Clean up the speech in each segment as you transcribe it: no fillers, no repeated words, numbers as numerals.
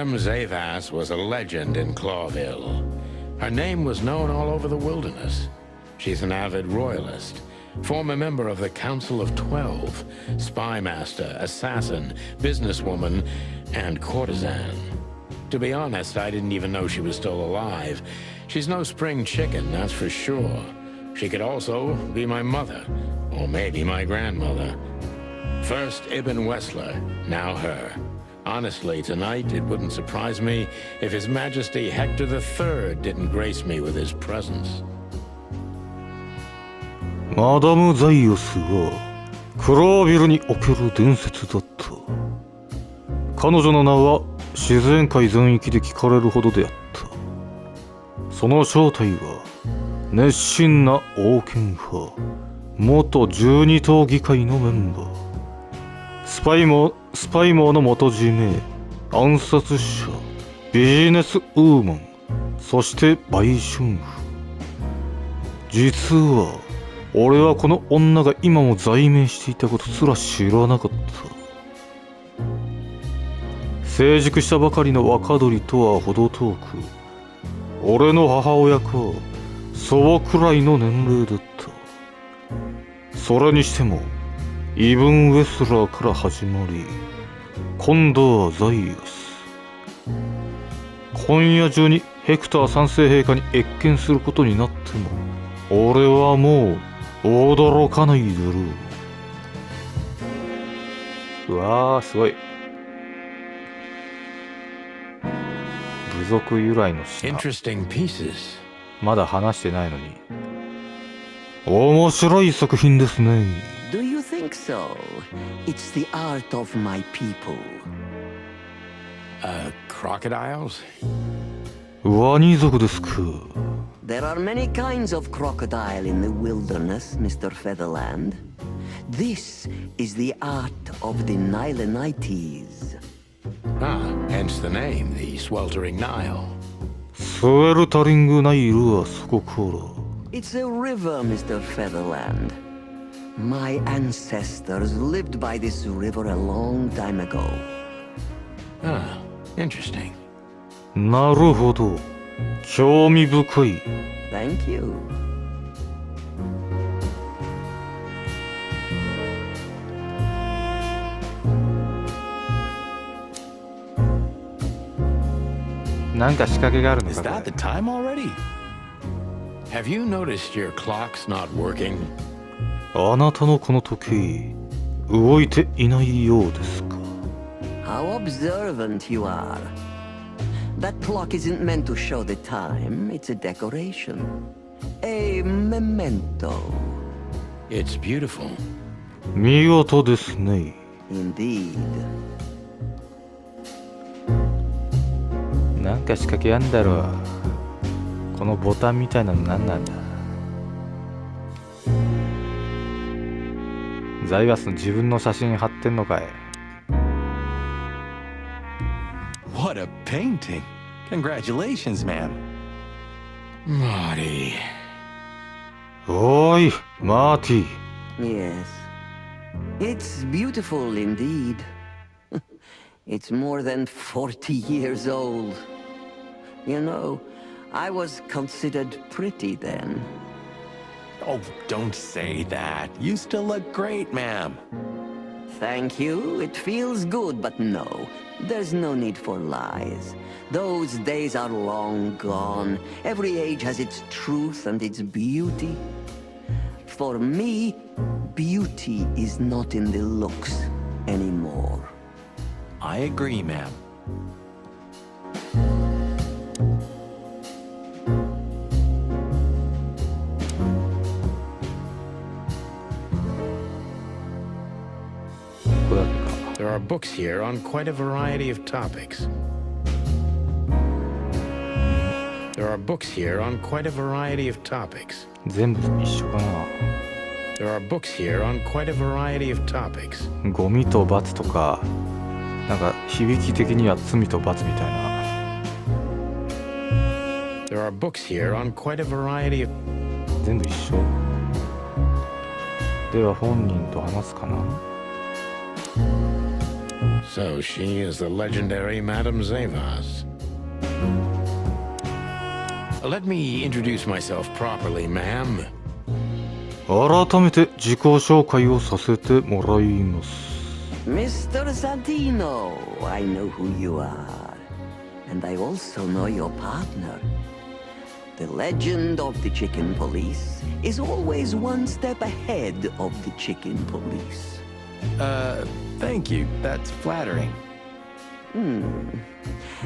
Madame Zavas was a legend in Clawville. Her name was known all over the wilderness. She's an avid royalist, former member of the Council of 12, spy master, assassin, businesswoman, and courtesan. To be honest, I didn't even know she was still alive. She's no spring chicken, that's for sure. She could also be my mother, or maybe my grandmother. First Ibn Wessler, now her. Honestly, tonight it wouldn't surprise me if His Majesty Hector III didn't grace me with his presence. マダム・ザイオスはクラービルにおける伝説だった。彼女の名は自然界全域で聞かれるほどであった。その正体は熱心な王権派、元12党議会のメンバー。スパイ網の元締め、暗殺者、ビジネスウーマン、そして売春婦。実は俺はこの女が今も在命していたことすら知らなかった。成熟したばかりの若鳥とは程遠く、俺の母親か祖母くらいの年齢だった。それにしてもイブン・ウェスラーから始まり、今度はザイオス。今夜中にヘクター三世陛下に謁見することになっても、俺はもう驚かないだろう。うわー、すごい。部族由来の詩。まだ話してないのに。面白い作品ですね。Do you think so? It's the art of my people. Crocodiles? ワニ族ですか。There are many kinds of crocodile in the wilderness, Mr. Featherland. This is the art of the Nilenites. Hence the name, the sweltering Nile. スウェルタリングナイルはそこから。It's a river, Mr. Featherland. My ancestors lived by this river a long time ago. Interesting. なるほど。興味深い。Thank you. なんか仕掛けがあるのか。 Is that the time already? Have you noticed your clock's not working? あなたのこの時計、動いていないようですか。 How observant you are. That clock isn't meant to show the time, it's a decoration. A memento. It's beautiful. 見事ですね。Indeed. なんか仕掛けあんだろう。このボタンみたいなの何なんだ。ザイガスの自分の写真貼ってんのかい。 What a painting! Congratulations, ma'am. Marty. おーい、マーティ。 Yes. It's beautiful indeed. It's more than 40 years old. You know, I was considered pretty then. Oh, don't say that. You still look great, ma'am. Thank you. It feels good, but no. There's no need for lies. Those days are long gone. Every age has its truth and its beauty. For me, beauty is not in the looks anymore. I agree, ma'am. There are books here on quite a variety of topics. There are books here on quite a variety of topics. 全部一緒かな。 There are books here on quite a variety of topics. ゴミと罰とか、なんか響き的には罪と罰みたいな。 There are books here on quite a variety of... 全部一緒。では本人と話すかな。So she is the legendary Madame Zavas. Let me introduce myself properly, ma'am. 改めて自己紹介をさせてもらいます。Mr. Santino, I know who you are. And I also know your partner. The legend of the Chicken Police is always one step ahead of the Chicken Police. Thank you. That's flattering.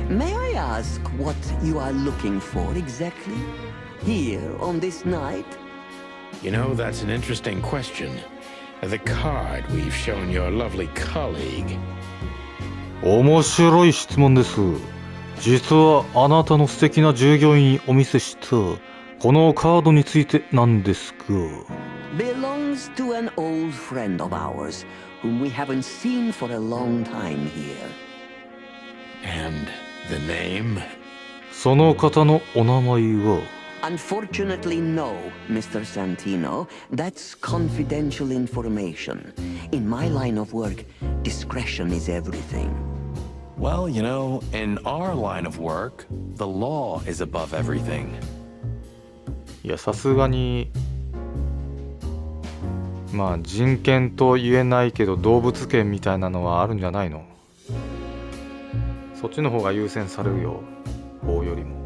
May I ask what you are looking for exactly? Here on this night? You know, that's an interesting question. The card we've shown your lovely colleague. 面白い質問です。実はあなたの素敵な従業員にお見せしたこのカードについてなんですが。Belongs to an old friend of ours, whom we haven't seen for a long time here. And the name? その方のお名前は Unfortunately, no, Mr. Santino. That's confidential information. In my line of work, discretion is everything. Well, you know, in our line of work, the law is above everything. いやさすがにまあ人権と言えないけど動物権みたいなのはあるんじゃないの？そっちの方が優先されるよ、法よりも。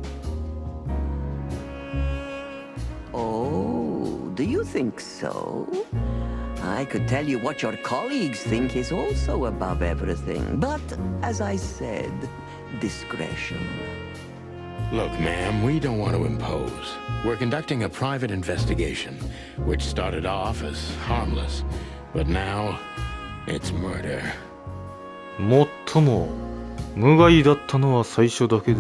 Oh, do you think so? I could tell you what your colleagues think is also above everything, but as I said, discretion. Look, ma'am, we don't want to impose. We're conducting a private investigation, which started off as harmless, but now it's murder. もっとも無害だったのは最初だけで、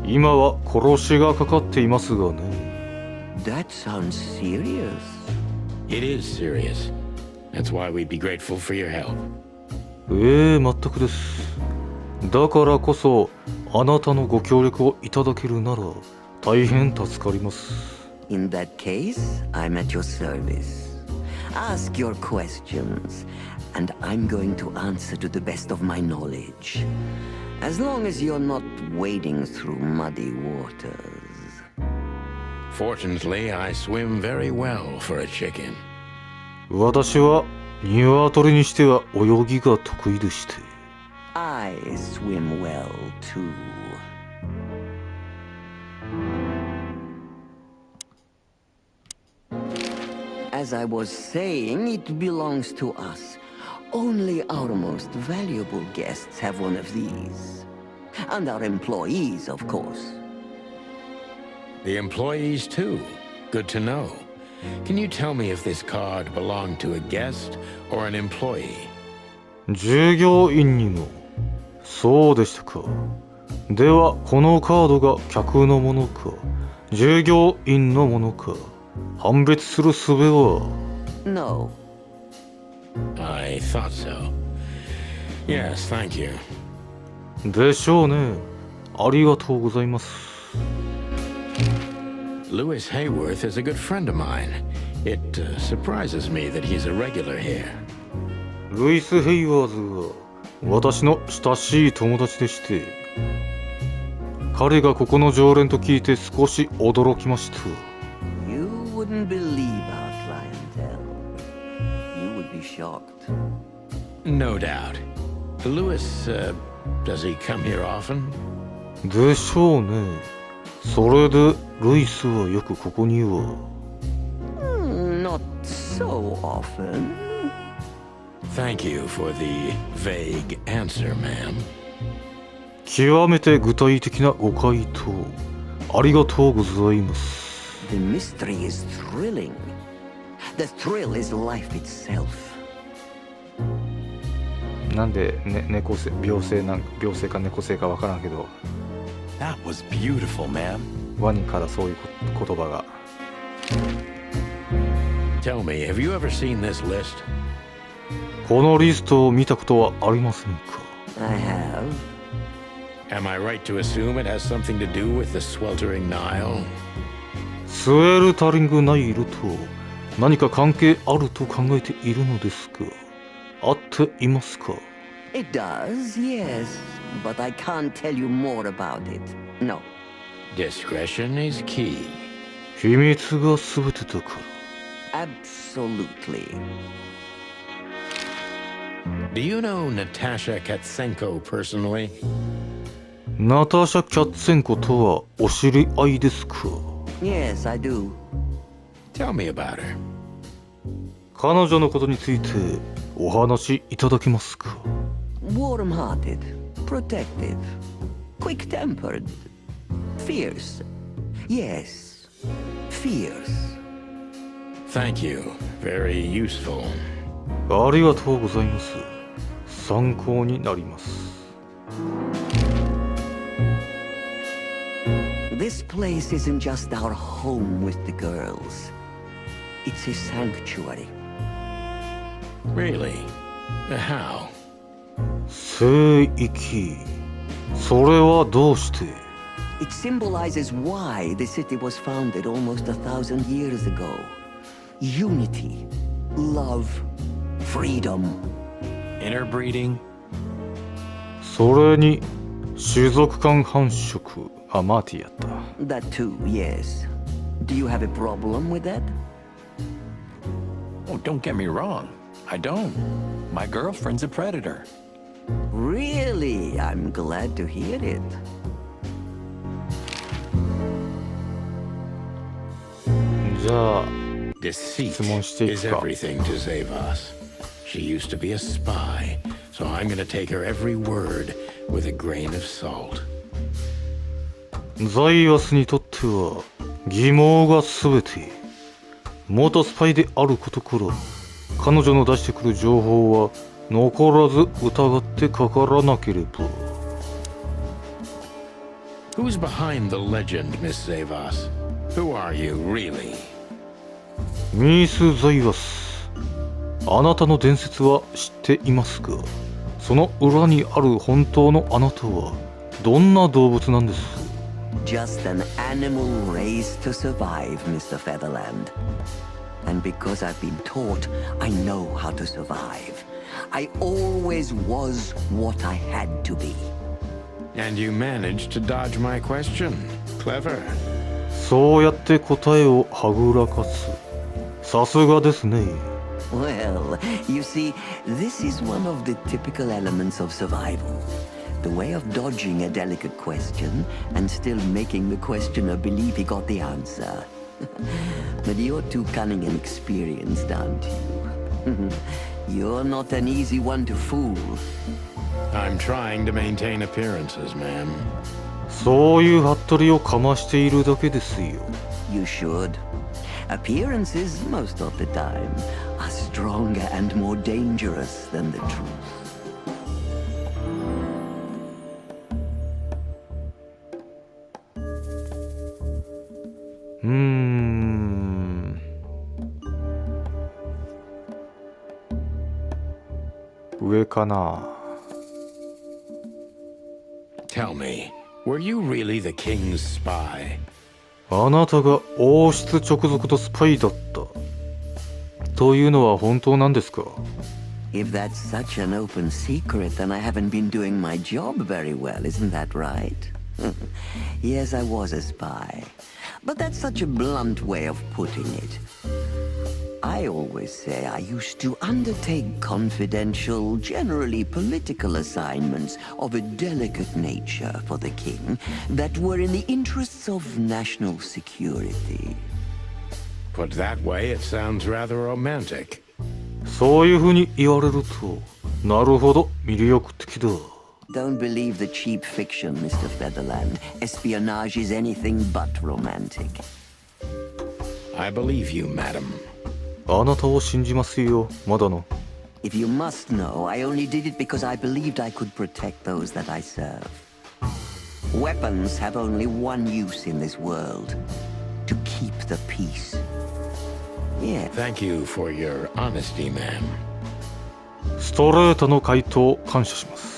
今は殺しがかかっていますがね。That sounds serious. It is serious. That's why we'd be grateful for your help. 全くです。だからこそあなたのご協力をいただけるなら大変助かります。In that case, I'm at your service. Ask your questions, and I'm going to answer to the best of my knowledge. As long as you're not wading through muddy waters. Fortunately, I swim very well for a chicken. 私は鶏にしては泳ぎが得意でして。I swim well too. As I was saying, it belongs to us. Only our most valuable guests have one of these. And our employees, of course. The employees, too. Good to know. Can you tell me if this card belonged to a guest or an employee? 従業員にも。そうでしたか。ではこのカードが客のものか従業員のものか判別する術は。 No. I thought so. Yes, thank you. でしょうね。ありがとうございます。Lewis Hayworth is a good friend of mine. It surprises me that he's a regular here. ルイス・ヘイワーズは私の親しい友達でして、彼がここの常連と聞いて少し驚きました。You wouldn't believe our clientele. You would be shocked. No doubt. Lewis, does he come here often? でしょうね。それでルイスはよくここには。Not so often. Thank you for the vague answer, ma'am. 極めて具体的なご回答ありがとうございます。The mystery is thrilling. The thrill is life itself. なんで、ね、猫性病性か猫性かわからんけど That was beautiful, ma'am. ワニからそういう言葉が。 Tell me, have you ever seen this list? このリストを見たことはありませんか？ I have. Am I right to assume it has something to do with the sweltering Nile? スウェルタリングナイルと何か関係あると考えているのですが、合っていますか？ It does, yes, but I can't tell you more about it. No. Discretion is key. 秘密が全てだから Absolutely. Do you know Natasha Katsenko personally? ナターシャ・キャッツェンコとはお知り合いですか？ Yes, I do. Tell me about her. 彼女のことについてお話しいただけますか？ Warm-hearted, protective, quick-tempered, fierce. Yes, fierce. Thank you. Very useful. ありがとうございます。参考になります。This place isn't just our home with the girls. It's a sanctuary. Really? How? 聖域。それはどうして？ It symbolizes why the city was founded almost 1,000 years ago. Unity, love, freedom. Interbreeding? それに種族間繁殖。あ、マーティやった。That too, yes. Do you have a problem with that? Oh, don't get me wrong. I don't. My girlfriend's a predator. Really? I'm glad to hear it. じゃあ Deceit 質問してい is くか。 everything to Zavos. She used to be a spy, so I'm gonna take her every word with a grain of salt. ザイアスにとっては疑問が全て。元スパイであることから彼女の出してくる情報は残らず疑ってかからなければ。 Who's behind the legend, Miss Zavos? Who are you, really? ミス・ザイアス、あなたの伝説は知っていますが、その裏にある本当のあなたはどんな動物なんです？ Just an animal raised to survive, Mr. Featherland. And because I've been taught, I know how to survive. I always was what I had to be. And you managed to dodge my question. Clever. そうやって答えをはぐらかす。さすがですね。 Well, you see, this is one of the typical elements of survival. The way of dodging a delicate question and still making the questioner believe he got the answer. But you're too cunning and experienced, aren't you? You're not an easy one to fool. I'm trying to maintain appearances, ma'am. そういうハッタリをかましているだけですよ。 You should. Appearances, most of the time, are stronger and more dangerous than the truth. 上かな。 Tell me, were you really the king's spy? あなたが王室直属のスパイだったというのは本当なんですか？ If that's such an open secret, then I haven't been doing my job very well, isn't that right? Yes, I was a spy. But that's such a blunt way of putting it. I always say I used to undertake confidential, generally political assignments of a delicate nature for the king that were in the interests of national security. Put that way, it sounds rather romantic. そういうふうに言われると、なるほど魅力的だ。 Don't believe the cheap fiction, Mr. Featherland. Espionage is anything but romantic. I believe you, madam. あなたを信じますよ、まだの。 If you must know, I only did it because I believed I could protect those that I serve. Weapons have only one use in this world: to keep the peace. Yeah. Thank you for your honesty, ma'am. ストレートの回答感謝します。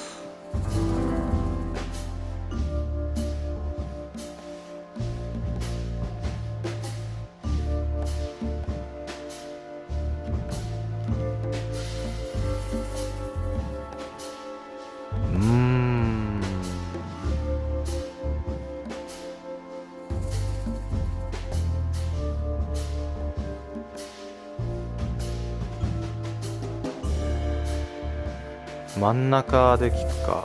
真ん中で聞くか。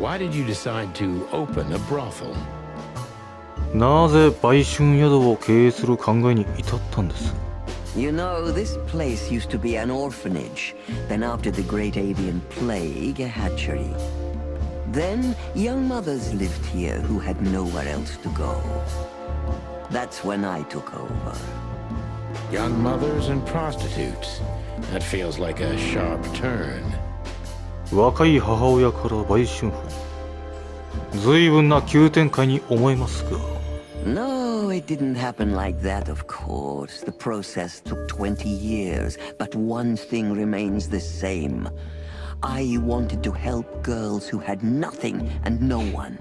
Why did you decide to open a brothel? なぜ売春宿を経営する考えに至ったんです？ You know, this place used to be an orphanage. Then after the great avian plague, a hatchery. Then young mothers lived here who had nowhere else to go. That's when I took over. Young mothers and prostitutes. That feels like a sharp turn. 若い母親から売春婦に随分な急展開に思えますが。 No, it didn't happen like that, of course. The process took 20 years, but one thing remains the same. I wanted to help girls who had nothing and no one.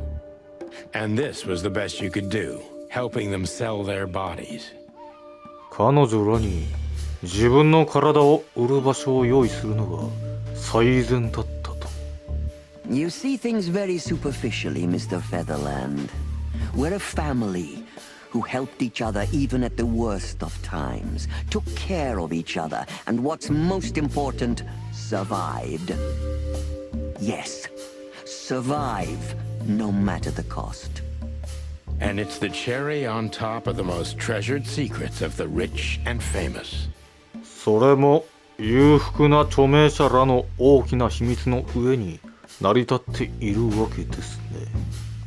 And this was the best you could do, helping them sell their bodies. 彼女らに自分の体を売る場所を用意するのが最善だったと。 You see things very superficially, Mr. Featherland. We're a family who helped each other even at the worst of times, took care of each other, and what's most important, survived. Yes, survive, no matter the cost. And it's the cherry on top of the most treasured secrets of the rich and famous. それも裕福な著名者らの大きな秘密の上に成り立っているわけですね。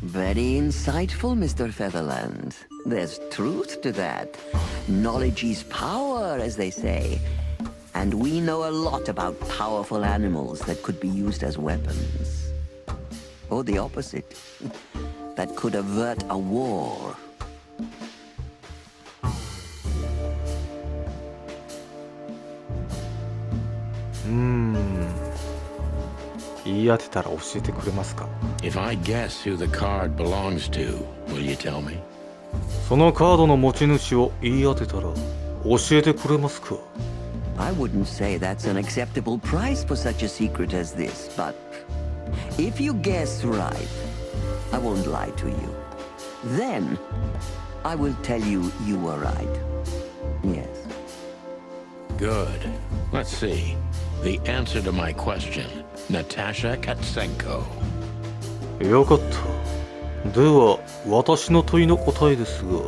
Very insightful, Mr. Featherland. There's truth to that. Knowledge is power, as they say. And we know a lot about powerful animals that could be used as weapons. Or the opposite. That could avert a war. 言い当てたら教えてくれますか？ If I guess who the card belongs to, will you tell me? そのカードの持ち主を言い当てたら教えてくれますか？ I wouldn't say that's an acceptable price for such a secret as this, but if you guess right, I won't lie to you. Then I will tell you you were right. Yes. Good. Let's see. The answer to my question, Natasha Katsenko. よかった。では私の問いの答えですが、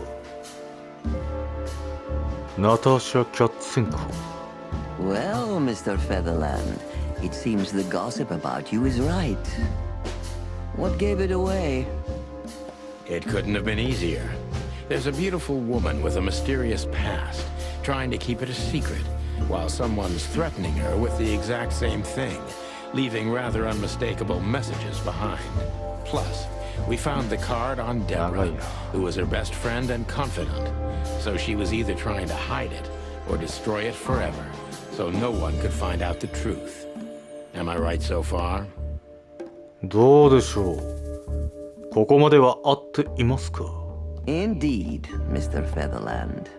ナターシャ・キャッツェンコ。 Well, Mr. Featherland, it seems the gossip about you is right. What gave it away? It couldn't have been easier. There's a beautiful woman with a mysterious past, trying to keep it a secret, while someone's threatening her with the exact same thing, leaving rather unmistakable messages behind. Plus, we found the card on Deborah, who was her best friend and confidant, so she was either trying to hide it or destroy it forever, so no one could find out the truth. Am I right so far? どうでしょう。ここまでは合っていますか？ Indeed, Mr. Featherland.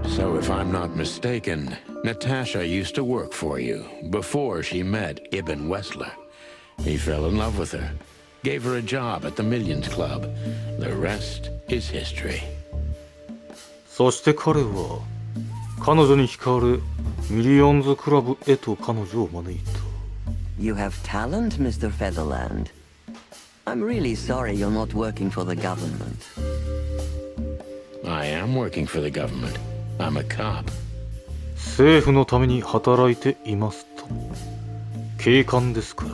So if I'm not mistaken, Natasha used to work for you before she met Ibn Wessler. He fell in love with her, gave her a job at the Millions Club. The rest is history. そして彼は彼女に惹かれミリオンズクラブへと彼女を招いた。 You have talent, Mr. Featherland. I'm really sorry you're not working for the government. I am working for the government. I'm a cop. 政府のために働いていますと。警官ですか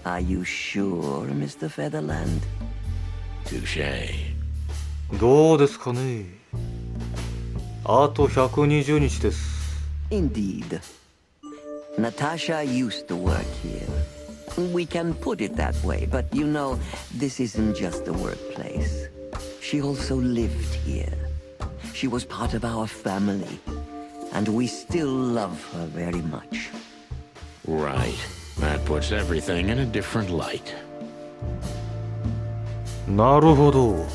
ら。 Are you sure, Mr. Featherland? Touché. どうですかね。あと120日です。 Indeed. Natasha used to work here. We can put it that way, but you know, this isn't just a workplace. She also lived here. She was part of our family, and we still love her very much. Right. That puts everything in a different light. なるほど。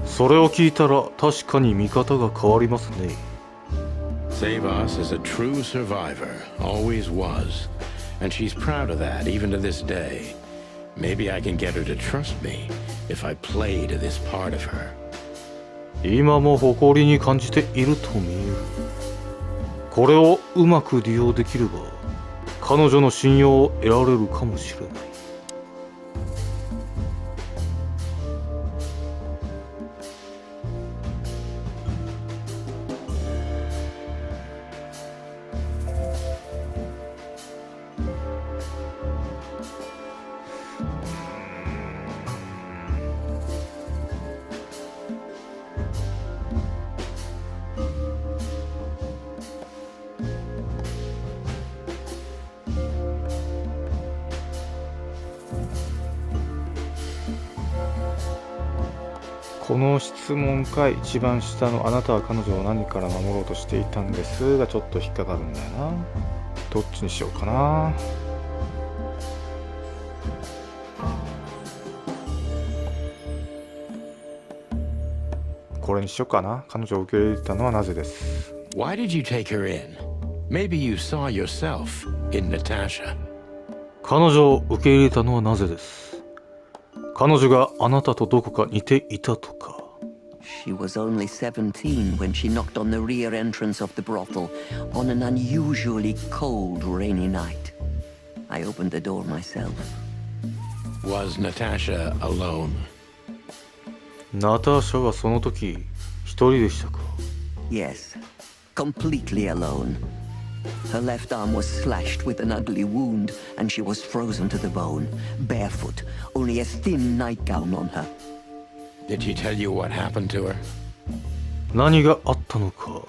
それを聞いたら確かに見方が変わりますね。 Savas is a true survivor, always was. And she's proud of that, even to this day. Maybe I can get her to trust me if I play to this part of her. 今も誇りに感じていると見える。これをうまく利用できれば彼女の信用を得られるかもしれない。この質問か一番下のあなたは彼女を何から守ろうとしていたんですがちょっと引っかかるんだよな。どっちにしようかな。これにしようかな。彼女を受け入れたのはなぜです。 Why did you take her in? Maybe you saw yourself in Natasha. 彼女を受け入れたのはなぜです。彼女があなたとどこか似ていたとか。 She was only 17 when she knocked on the rear entrance of the brothel on an unusually cold, rainy night. I opened the door myself. Was Natasha alone? ナターシャはその時一人でしたか。 Yes, completely alone. Her left arm was slashed with an ugly wound, and she was frozen to the bone, barefoot, only a thin nightgown on her. Did she tell you what happened to her? 何があったのか。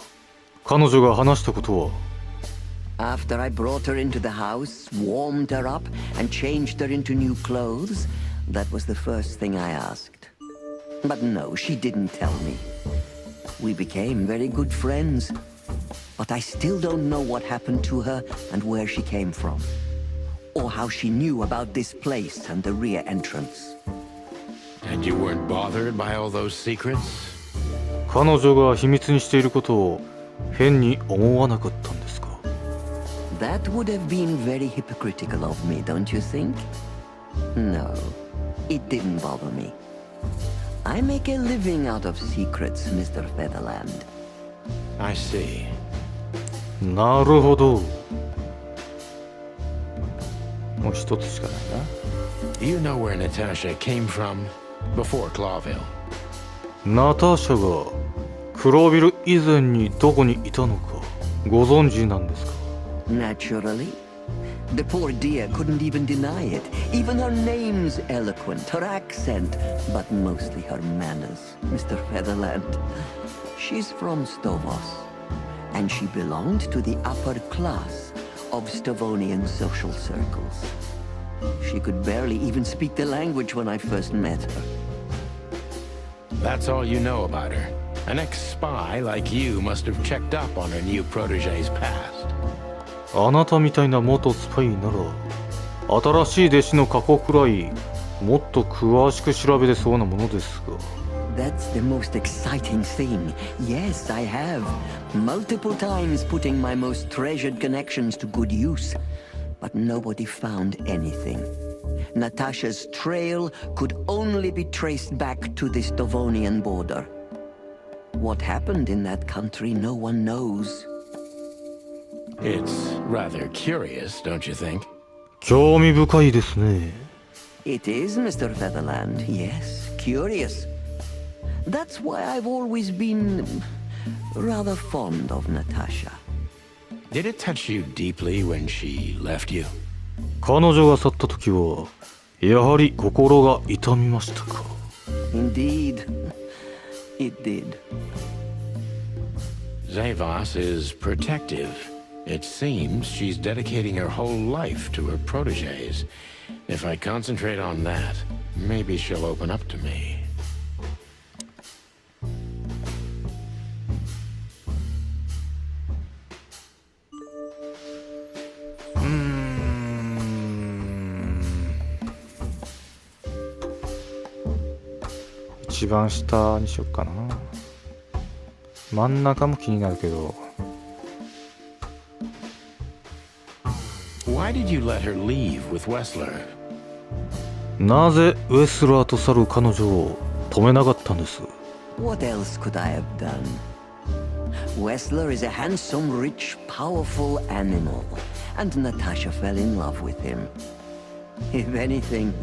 彼女が話したことは。 After I brought her into the house, warmed her up, and changed her into new clothes, that was the first thing I asked. But no, she didn't tell me. We became very good friends. But I still don't know what happened to her and where she came from. Or how she knew about this place and the rear entrance. And you weren't bothered by all those secrets? 彼女が秘密にしていることを変に思わなかったんですか。 That would have been very hypocritical of me, don't you think? No, it didn't bother me. I make a living out of secrets, Mr. Featherland. I see. なるほど。もう一つしかないな。 Do you know where Natasha came from before Clawville? ナターシャがクロービル以前にどこにいたのかご存知なんですか。 Naturally. The poor dear couldn't even deny it. Even her name's eloquent, her accent, but mostly her manners, Mr. Featherland. She's from Stovos, and she belonged to the upper class of Stavonian social circles. She could barely even speak the language when I first met her. That's all you know about her. An ex-spy like you must have checked up on her new protege's past. あなたみたいな元スパイなら新しい弟子の過去くらいもっと詳しく調べてそうなものですが。 That's the most exciting thing. Yes, I have. Multiple times putting my most treasured connections to good use. But nobody found anything. Natasha's trail could only be traced back to the Stavonian border. What happened in that country, no one knows. It's rather curious, don't you think? 興味深いですね。 It is, Mr. Featherland. Yes, curious. That's why I've always been rather fond of Natasha. Did it touch you deeply when she left you? 彼女が去った時はやはり心が痛みましたか。 Indeed, it did. Zavos is protective. It seems she's dedicating her whole life to her proteges. If I concentrate on that, maybe she'll open up to me. Hmm. 一番下にしよっかな。真ん中も気になるけど。 Why did you let her leave with Wessler? なぜウェスラーと去る彼女を止めなかったんです。 What else could I have done? Wessler is a handsome, rich, powerful animal, and Natasha fell in love with him. If anything,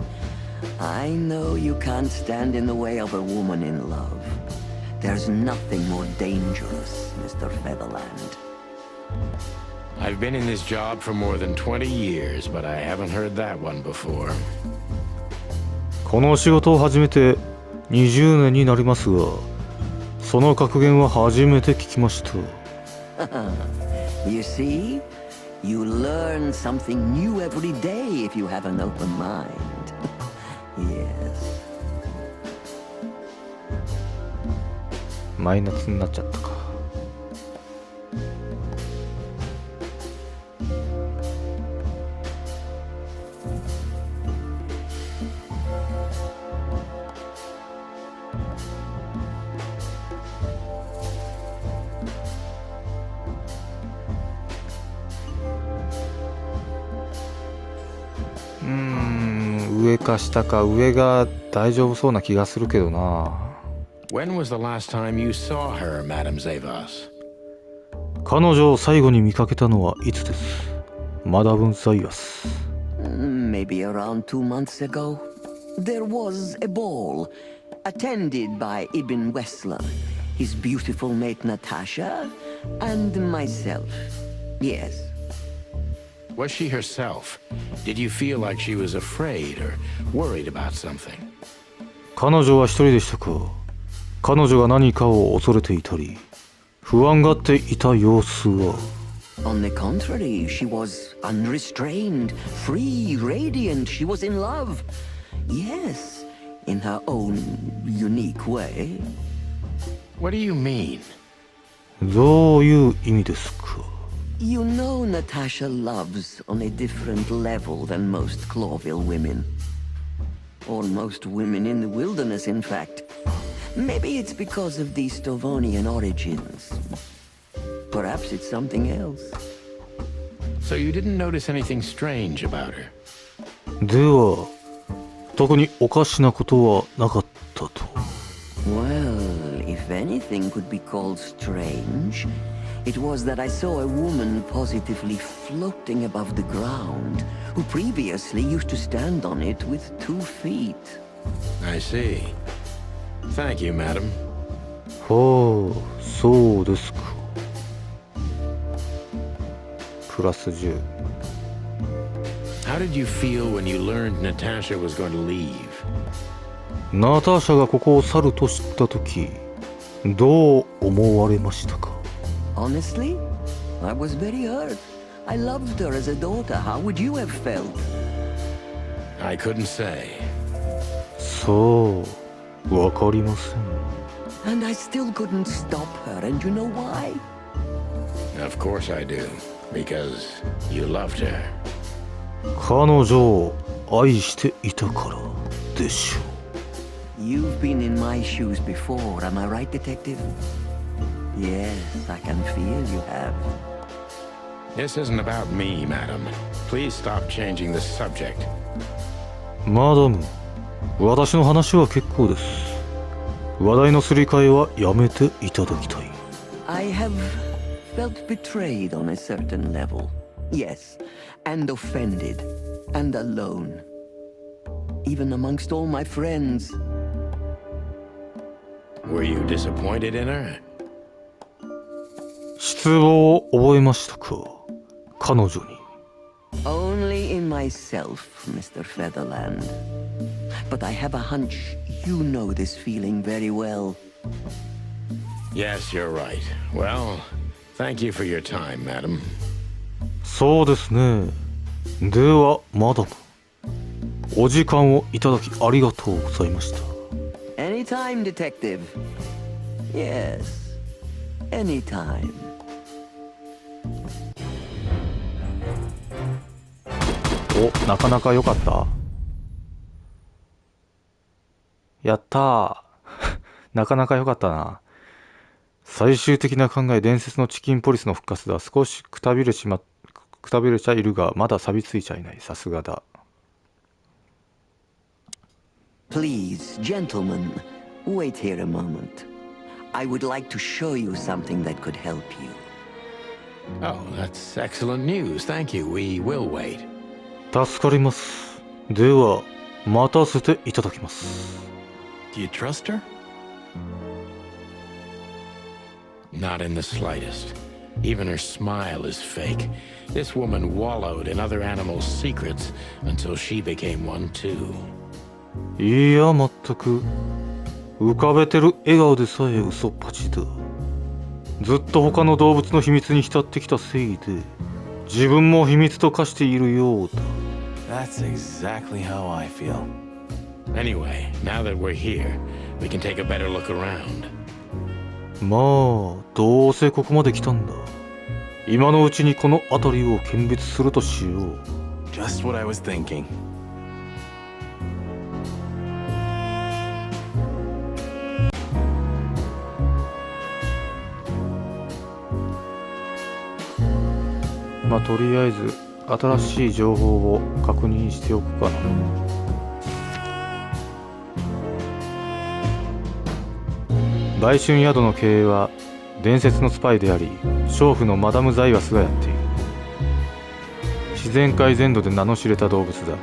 I know you can't stand in the way of a woman in love. There's nothing more dangerous, Mr. Featherland. I've been in this job for more than 20 years, but I haven't heard that one before. この仕事を始めて20年になりますが、その格言は初めて聞きました。You see, you learn something new every day if you have an open mind. Yes. マイナスになっちゃったか。上か下か。上が大丈夫そうな気がするけどな。When was the last time you saw her, Madame Zavas? 彼女を最後に見かけたのはいつです？マダム・ザイアス。Maybe around 2 months ago. There was a ball, attended by Ibn Wessler, his beautiful mate Natasha, and myself. Yes. Was she herself? Did you feel like she was afraid or worried about something? 彼女は一人でしたか？彼女が何かを恐れていたり、不安がっていた様子は。On the contrary, she was unrestrained, free, radiant. She was in love. Yes, in her own unique way. What do you mean? どういう意味ですか？ You know Natasha loves on a different level than most Clawville women. Or most women in the wilderness, in fact. Maybe it's because of the Stovonian origins. Perhaps it's something else. So you didn't notice anything strange about her? では、特におかしなことはなかったと。Well, if anything could be called strange, it was that I saw a woman positively floating above the ground, who previously used to stand on it with 2 feet. I see. Thank you, madam. はあ、そうですか。プラス10。How did you feel when you learned Natasha was going to leave? ナターシャがここを去ると知ったとき、どう思われましたか？ Honestly, I was very hurt. I loved her as a daughter. How would you have felt? I couldn't say. そう、わかりません。And I still couldn't stop her, and you know why? Of course I do. Because you loved her. 彼女を愛していたからでしょう。You've been in my shoes before, am I right, detective? Yes, I can feel you have. This isn't about me, madam. Please stop changing the subject. マダム、私の話は結構です。話題のすり替えはやめていただきたい。I have felt betrayed on a certain level. Yes, and offended, and alone. Even amongst all my friends. Were you disappointed in her? 失望を覚えましたか？彼女に。Only in myself, Mr. Featherland. But I have a hunch you know this feeling very well. Yes, you're right. Well, thank you for your time, madam. そうですね。では、マダム。お時間をいただきありがとうございました。Anytime, detective. Yes, anytime. お、なかなか良かった。やったー。なかなか良かったな。最終的な考え、伝説のチキンポリスの復活だ。少しくたびれちゃいるが、まだ錆びついちゃいない。さすがだ。Please, gentlemen, wait here a moment. I would like to show you something that could help you. Oh, that's excellent news. Thank you. We will wait. 助かります。では、待たせていただきます。Do you trust her? Not in the slightest. Even her smile is fake. This woman wallowed in other animals' secrets until she became one too. いや、まったく。浮かべてる笑顔でさえ嘘っぱちだ。ずっと他の動物の秘密に浸ってきたせいで、自分も秘密と化しているようだ。That's exactly how I feel. Anyway, now that we're here, we can take a better look around. まあ、どうせここまで来たんだ。今のうちにこの辺りを見物するとしよう。Just what I was thinking. まあ、とりあえず新しい情報を確認しておくかな。売春宿の経営は伝説のスパイであり、娼婦のマダム・ザイワスがやっている。自然界全土で名の知れた動物だ。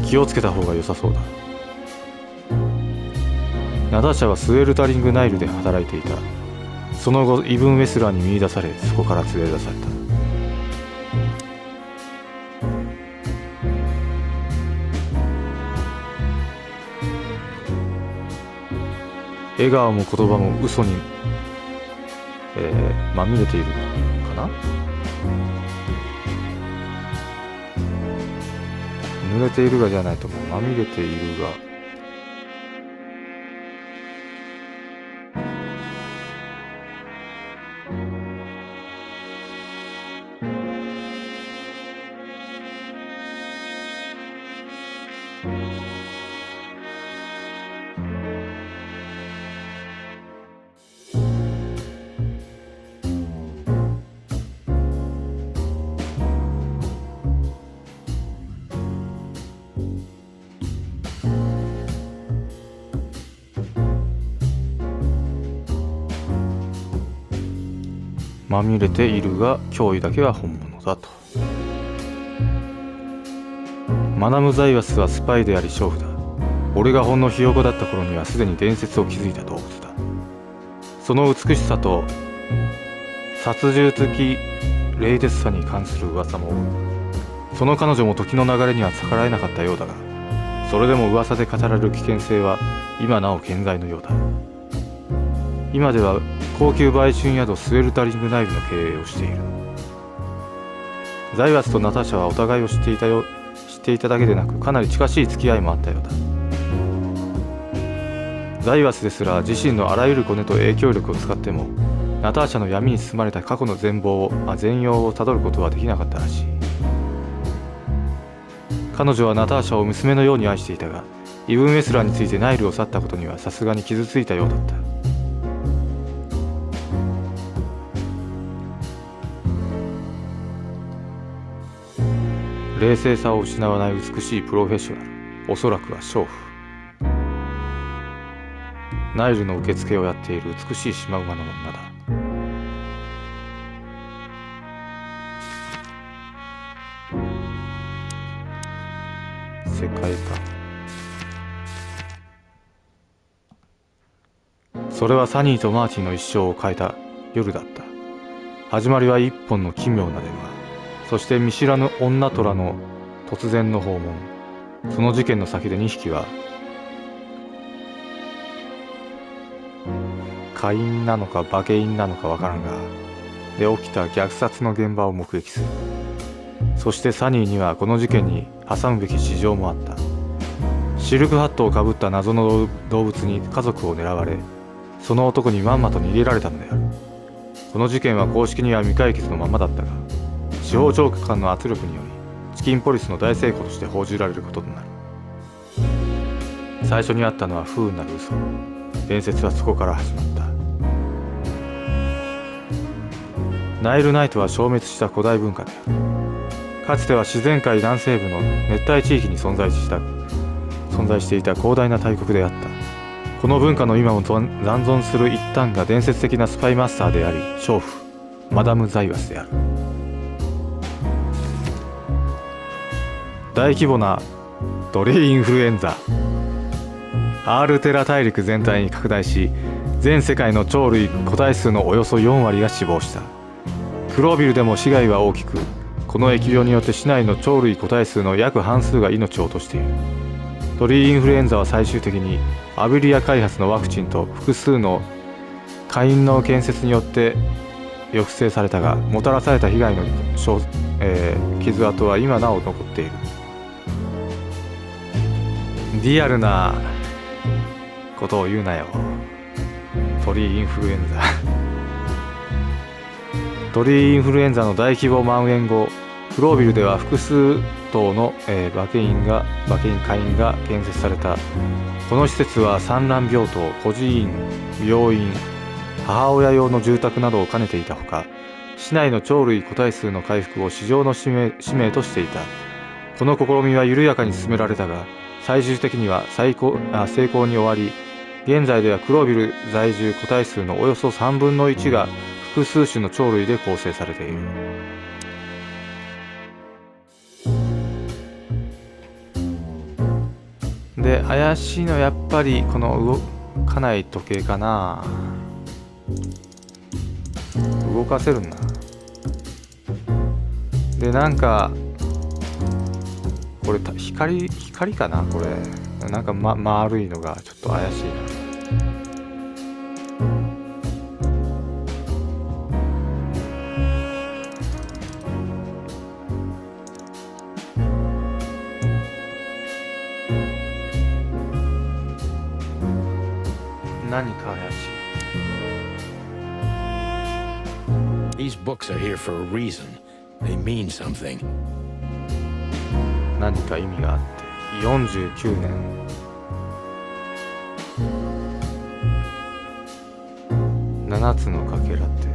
気をつけた方が良さそうだ。ナターシャはスウェルタリングナイルで働いていた。その後イブン・ウェスラーに見出され、そこから連れ出された。笑顔も言葉も嘘に、まみれているかな。濡れているがじゃないと思う。まみれているが。まみれているが脅威だけは本物だと。マダム・ザイワスはスパイであり娼婦だ。俺がほんのひよこだった頃にはすでに伝説を築いた動物だ。その美しさと殺獣的冷徹さに関する噂も、その彼女も時の流れには逆らえなかったようだが、それでも噂で語られる危険性は今なお健在のようだ。今では高級売春宿スウェルタリングナイルの経営をしている。ザイワスとナターシャはお互いを知っていただけでなく、かなり近しい付き合いもあったようだ。ザイワスですら自身のあらゆるコネと影響力を使っても、ナターシャの闇に包まれた過去の全容をたどることはできなかったらしい。彼女はナターシャを娘のように愛していたが、イブン・ウェスラーについてナイルを去ったことにはさすがに傷ついたようだった。冷静さを失わない美しいプロフェッショナル、おそらくは娼婦。ナイルの受付をやっている美しい島馬の女だ。世界観。それはサニーとマーティンの一生を変えた夜だった。始まりは一本の奇妙な電話。そして見知らぬ女虎の突然の訪問。その事件の先で2匹は飼因なのか馬券因なのかわからんが、で起きた虐殺の現場を目撃する。そしてサニーにはこの事件に挟むべき事情もあった。シルクハットをかぶった謎の動物に家族を狙われ、その男にまんまと逃げられたのである。この事件は公式には未解決のままだったが、司法長官の圧力によりチキンポリスの大成功として報じられることとなる。最初にあったのは不運なる嘘。伝説はそこから始まった。ナイルナイトは消滅した古代文化である。かつては自然界南西部の熱帯地域に存在していた広大な大国であった。この文化の今も残存する一端が伝説的なスパイマスターであり娼婦マダム・ザイワスである。大規模な鳥インフルエンザアールテラ大陸全体に拡大し、全世界の鳥類個体数のおよそ4割が死亡した。クロービルでも被害は大きく、この疫病によって市内の鳥類個体数の約半数が命を落としている。鳥インフルエンザは最終的にアビリア開発のワクチンと複数の下院の建設によって抑制されたが、もたらされた被害の傷跡は今なお残っている。リアルなことを言うなよ。鳥インフルエンザ鳥インフルエンザの大規模蔓延後、クロービルでは複数棟の、馬券会員が建設された。この施設は産卵病棟、孤児院、病院、母親用の住宅などを兼ねていたほか、市内の鳥類個体数の回復を市場の使命としていた。この試みは緩やかに進められたが、最終的には成功に終わり、現在ではクロービル在住個体数のおよそ3分の1が複数種の鳥類で構成されている。で、怪しいのはやっぱりこの動かない時計かな。動かせるんだ。で、なんかこれ光かな、これなんか、丸いのがちょっと怪しいな。何か怪しい。 These books are here for a reason. They mean something. 何か意味があって49年7つのかけらって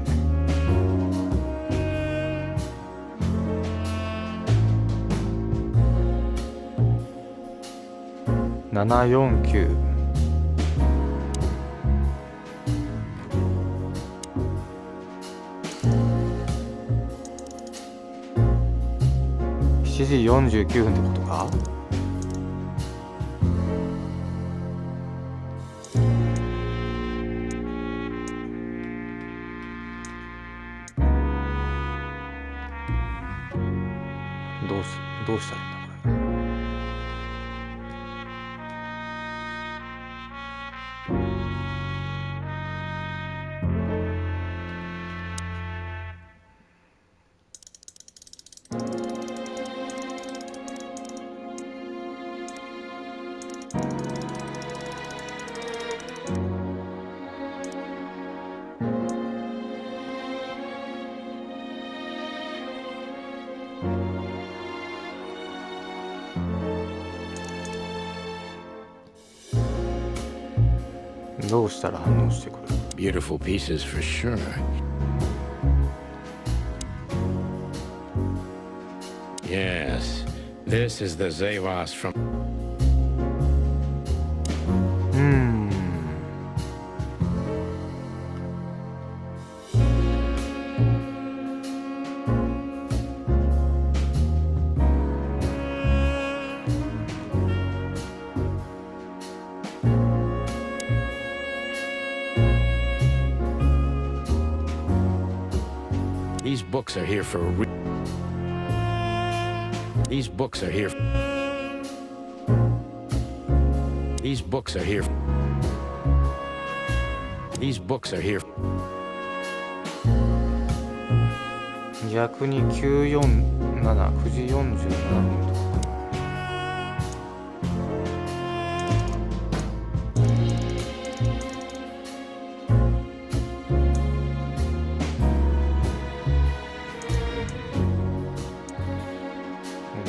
7497時49分ってことか。どうしたらいいんだこれ。どうしたら反応してくれる。 Beautiful pieces for sure. Yes, this is the Zevas from. These books are here for a reason. These books are here. These books are here. These books are here. 逆に947 9時47分とか。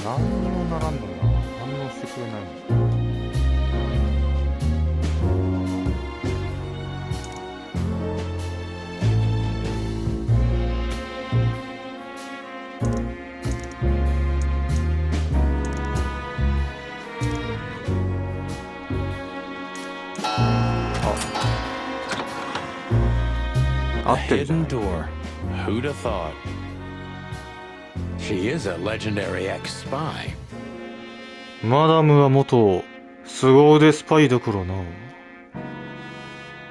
何にもならんのよな。反応してくれないの。ってるじゃな hidden い。 door. Who'd have thought? She is a legendary ex-spy. マダムは元凄腕スパイだからな。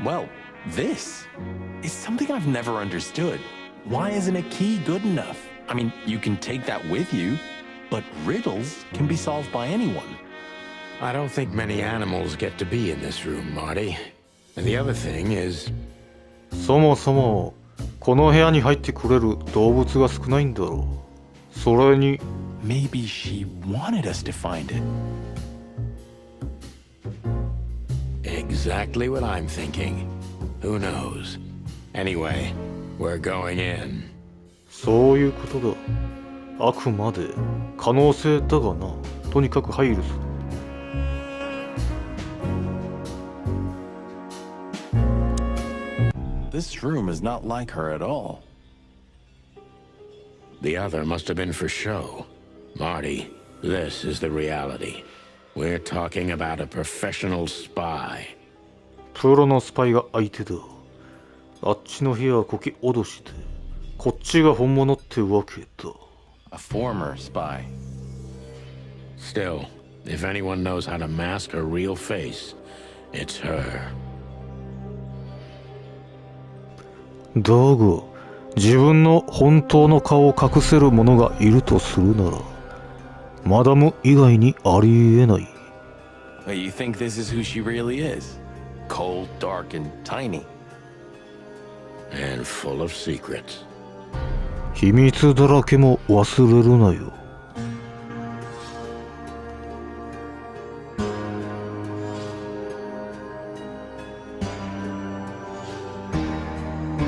Well, this is something I've never understood. Why isn't a key good enough? I mean, you can take that with you, but riddles can be solved by anyone. I don't think many animals get to be in this room, Marty. And the other thing is, そもそもこの部屋に入ってくれる動物が少ないんだろう。それに Maybe she wanted us to find it. exactly what I'm thinking. Who knows? Anyway, we're going in. そういうことだ。あくまで可能性だがな。とにかく入るぞ。This room is not like her at all. The other must have been for show. Marty, this is the reality. We're talking about a professional spy. プロのスパイが相手だ。あっちの部屋はこき脅しで、こっちが本物ってわけだ。A former spy. Still, if anyone knows how to mask a real face, it's her. だが、自分の本当の顔を隠せる者がいるとするなら、マダム以外にありえない。But you think this is who she really is? Cold, dark, and tiny. And full of secrets. 秘密だらけも忘れるなよ。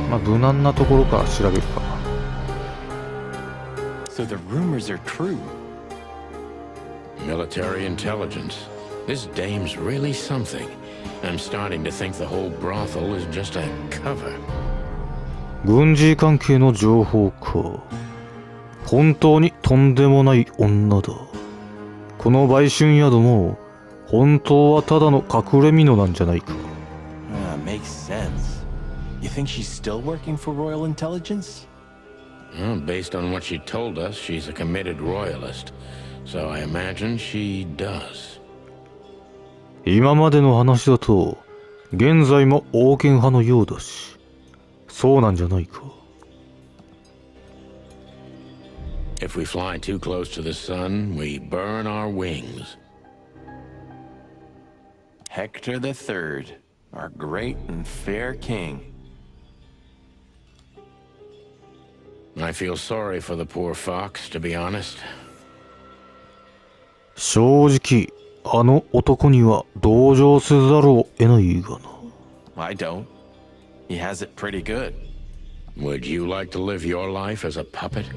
まあ無難なところから調べるか。 So the rumors are true. Military intelligence. This dame's really something. I'm starting to think the whole brothel is just a cover. 軍事関係の情報か。本当にとんでもない女だ。この売春宿も本当はただの隠れ蓑なんじゃないか。Makes sense. You think she's still working for Royal Intelligence? Well, based on what she told us, she's a committed royalist. So I imagine she does. 今までの話だと現在も王権派のようだし、そうなんじゃないか。 If we fly too close to the sun, we burn our wings. Hector III, our great and fair king. I feel sorry for the poor fox, to be honest. 正直あの男には同情せざるを得ないがな。 I don't. He has it pretty good. Would you like to live your life as a puppet?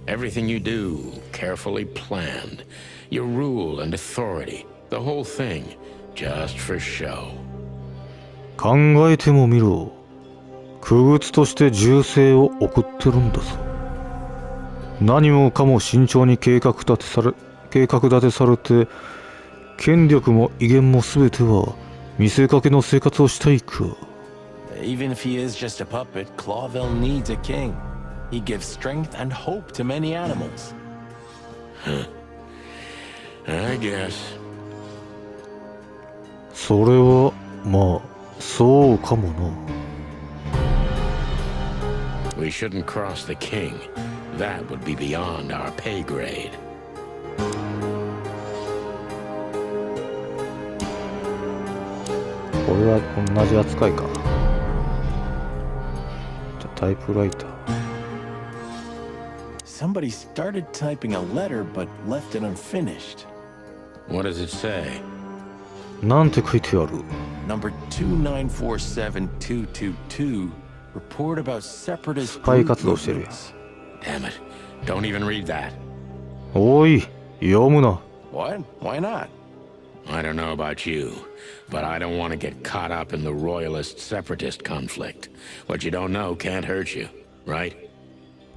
Everything you do, carefully planned. Your rule and authority, the whole thing, just for show. 考えてもみろ。傀儡として銃声を送ってるんだぞ。何もかも慎重に計画立てされて、権力も威厳も全ては見せかけの生活をしたいか。 Even if he is just a puppet, Clawville needs a king. He gives strength and hope to many animals. I guess. それはまあそうかもな。 We shouldn't cross the king. That would be beyond our pay grade. これは同じ扱いか。じゃあタイプライター。 Somebody started typing a letter but left it unfinished. What does it say? なんて書いてある？ Number 2947222. Report about separatist スパイ group 活動してるやん。 movements. Damn it. Don't even read that. おい、読むな。 What? Why not? I don't know about you, but I don't want to get caught up in the royalist-separatist conflict. What you don't know can't hurt you, right?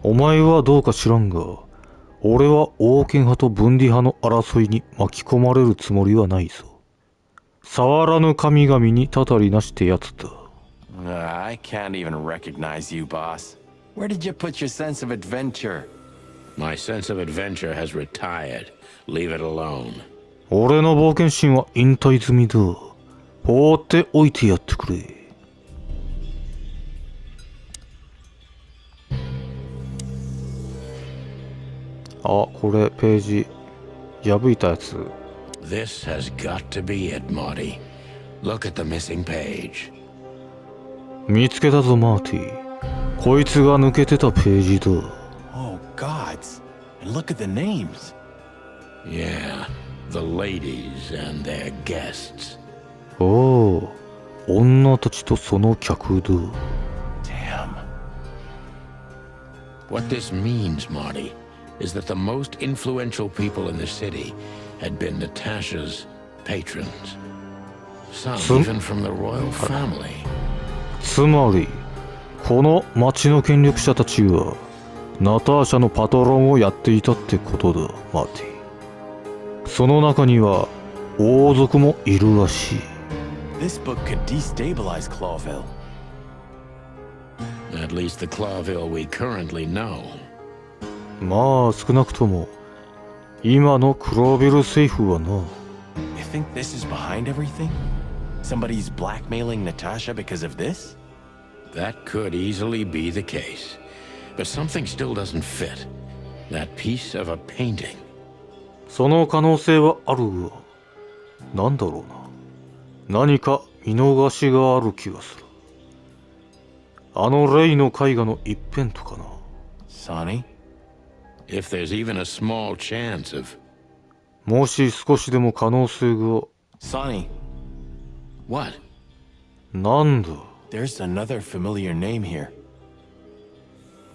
お前はどうか知らんが、俺は王権派と分離派の争いに巻き込まれるつもりはないぞ。触らぬ神々にたたりなしてやつだ。I can't even recognize you, boss. Where did you put your sense of adventure? My sense of adventure has retired. Leave it alone. 俺の冒険心は引退済みだ。放っておいてやってくれ。あ、これページ破いたやつ。This has got to be it, Marty. Look at the missing page. 見つけたぞマーティ。こいつが抜けてたページだ。Oh, gods. And look at the names. Yeah, the ladies and their guests. おお、女たちとその客だ。Damn. What this means, Marty, is that the most influential people in the city had been Natasha's patrons. Some even from the royal family. つまり、この町の権力者たちはナターシャのパトロンをやっていたってことだ、マーティ。その中には王族もいるらしい。This book could destabilize Clawville. At least the Clawville we currently know. まあ少なくとも今のクロービル政府はな。 You think this is behind everything? Somebody's blackmailing Natasha because of this? That could easily be the case. But something still doesn't fit. That piece of a painting. その可能性はあるが、なんだろうな。何か見逃しがある気がする。あのレイの絵画の一辺とかな。Sonny? If there's even a small chance of... もし少しでも可能性が。Sonny, What? なんだ。 there's another familiar name here.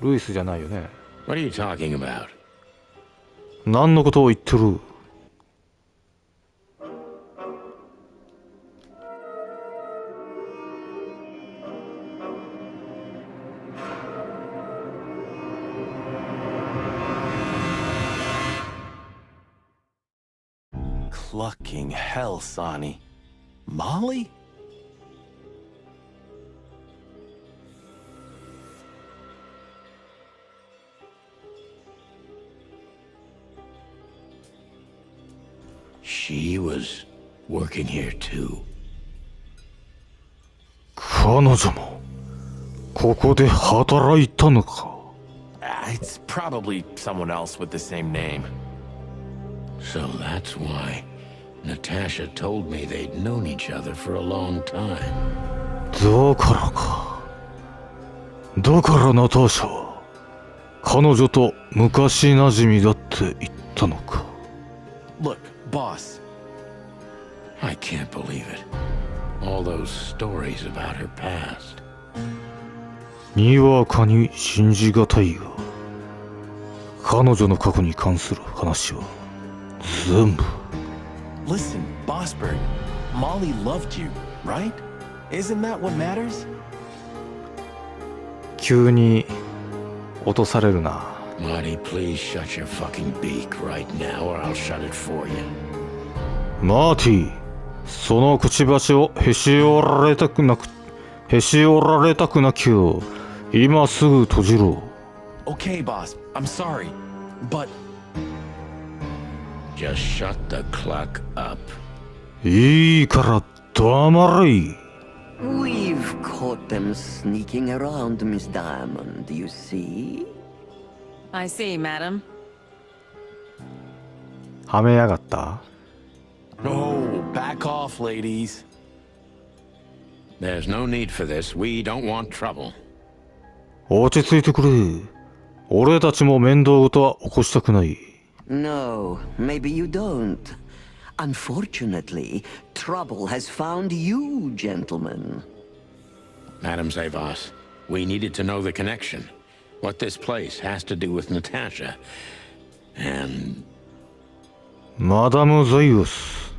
ルイスじゃないよね。What are you talking about? 何のことを言ってる。Clucking hell, Sonny. Molly? She was working here too. 彼女もここで働いたのか。It's probably someone else with the same name. So that's why Natasha told me they'd known each other for a long time. だからか。だからナターシャは彼女と昔馴染みだって言ったのか。 Look, boss. I can't believe it. All those stories about her past. にわかに信じがたいが、彼女の過去に関する話は全部。 Listen, Bossbird. Molly loved you, right? Isn't that what matters? 急に落とされるな。 Marty, please shut your fucking beak right now or I'll shut it for you. マーティ、そのくちばしをへし折られたくなきゃ今すぐ閉じろ。 Okay, boss. I'm sorry. But Just shut the clock up. いいから黙れ。 We've caught them sneaking around, Miss Diamond, you see? I see, madam. はめやがった。 no, back off, ladies. There's no need for this. We don't want trouble. 落ち着いてくれ。俺たちも面倒事は起こしたくない。 No, maybe you don't. Unfortunately, trouble has found you, gentlemen. Madam Zavos, we needed to know the connection. What this place has to do with Natasha. And... マダム・ザイオス、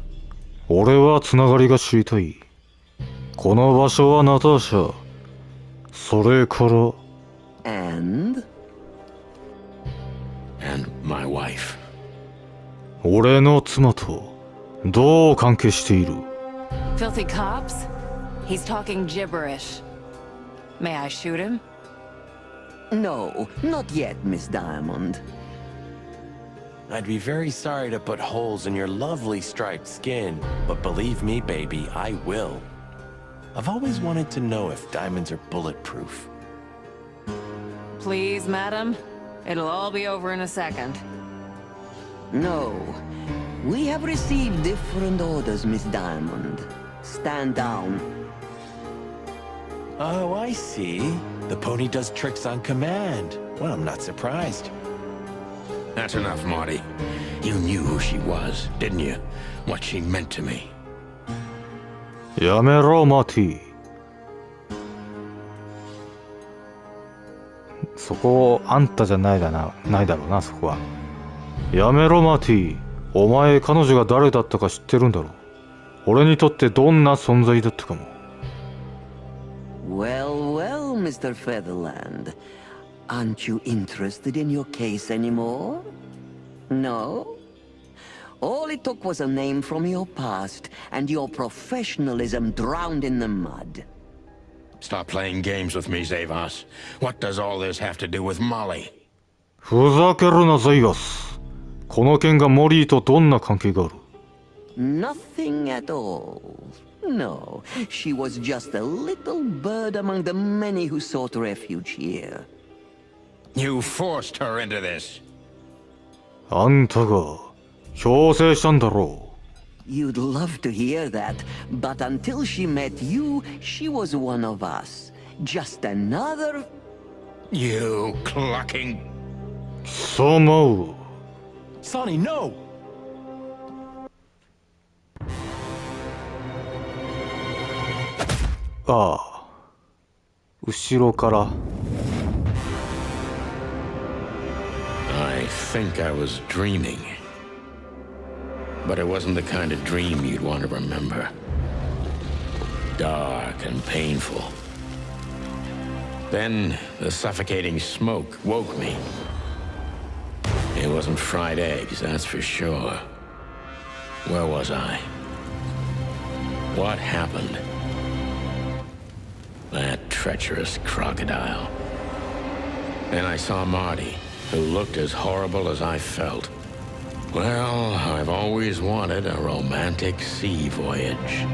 俺はつながりが知りたい。この場所はナターシャ。それから。And my wife. 俺の妻とどう関係している？ Filthy cops? He's talking gibberish. May I shoot him? No, not yet, Miss Diamond. I'd be very sorry to put holes in your lovely striped skin, but believe me, baby, I will. I've always wanted to know if diamonds are bulletproof. Please, madam. It'll all be over in a second. No. We have received different orders, Miss Diamond. Stand down. Oh, I see. The pony does tricks on command. Well, I'm not surprised. That's enough, Marty. You knew who she was, didn't you? What she meant to me. やめろマーティ。そこあんたじゃないだろうな、そこは。やめろマーティ。お前彼女が誰だったか知ってるんだろう。俺にとってどんな存在だったかも。Well, well, Mr. Featherland. Aren't you interested in your case anymore? No? All it took was a name from your past, and your professionalism drowned in the mud. Stop playing games with me, Zavas. What does all this have to do with Molly? ふざけるなザイガス。この件がモリーとどんな関係がある？ Nothing at all. No, she was just a little bird among the many who sought refuge here. You forced her into this. あんたが強制したんだろう。 You'd love to hear that, but until she met you, she was one of us. Just another... You clucking... 貴様。 Sonny, no! ああ。後ろから。 I think I was dreaming. But it wasn't the kind of dream you'd want to remember. Dark and painful. Then the suffocating smoke woke me. It wasn't fried eggs, that's for sure. Where was I? What happened? That treacherous crocodile. Then I saw Marty, who looked as horrible as I felt. Well, I've always wanted a romantic sea voyage.